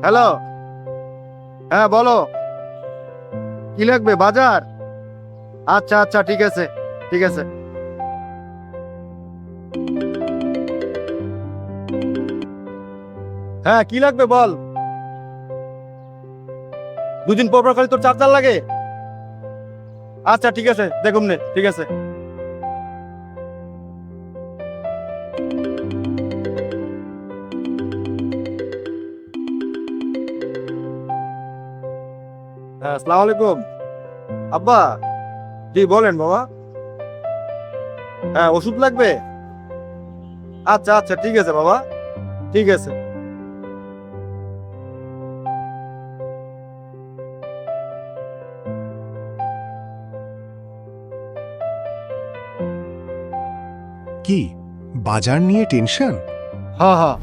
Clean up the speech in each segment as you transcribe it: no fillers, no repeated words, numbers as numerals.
Hello, হ্যাঁ বলো, কি লাগবে? বাজার? আচ্ছা আচ্ছা, ঠিক আছে ঠিক আছে। হ্যাঁ, কি লাগবে বল। দুদিন পর পর খালি তোর চার্জার লাগে? আচ্ছা ঠিক আছে, দেখুন নে, ঠিক আছে। হ্যাঁ, আসসালামু আলাইকুম আব্বা। জি বলেন বাবা। হ্যাঁ, ওষুধ লাগবে? আচ্ছা আচ্ছা, ঠিক আছে বাবা, ঠিক আছে। কি বাজার নিয়ে টেনশন? হ্যাঁ হ্যাঁ।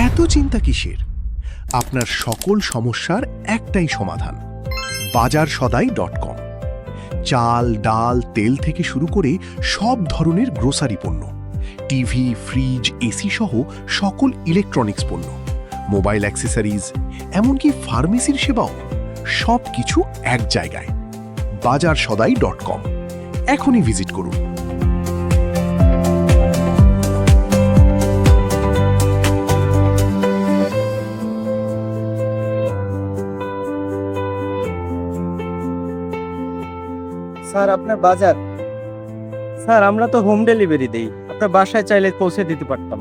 এত চিন্তা কিসের? আপনার সকল সমস্যার একটাই সমাধান, bajarsodai.com। চাল, ডাল, তেল থেকে শুরু করে সব ধরনের গ্রোসারি পণ্য, টিভি, ফ্রিজ, এসি সহ সকল ইলেকট্রনিক্স পণ্য, মোবাইল অ্যাক্সেসরিজ, এমনকি ফার্মেসির সেবাও, সব কিছু এক জায়গায়। bajarsodai.com, এখনই ভিজিট করুন। স্যার আপনার বাজার। স্যার আমরা তো হোম ডেলিভারি দেই, আপনার বাসায় চাইলে পৌঁছে দিতে পারতাম।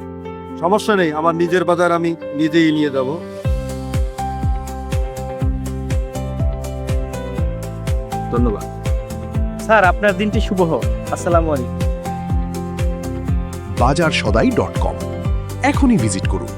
সমস্যা নেই, আমার নিজের বাজার, আমি নিজেই নিয়ে যাব। ধন্যবাদ। স্যার আপনার দিনটি শুভ হোক। আসসালামু আলাইকুম। bajarsodai.com, এখনই ভিজিট করুন।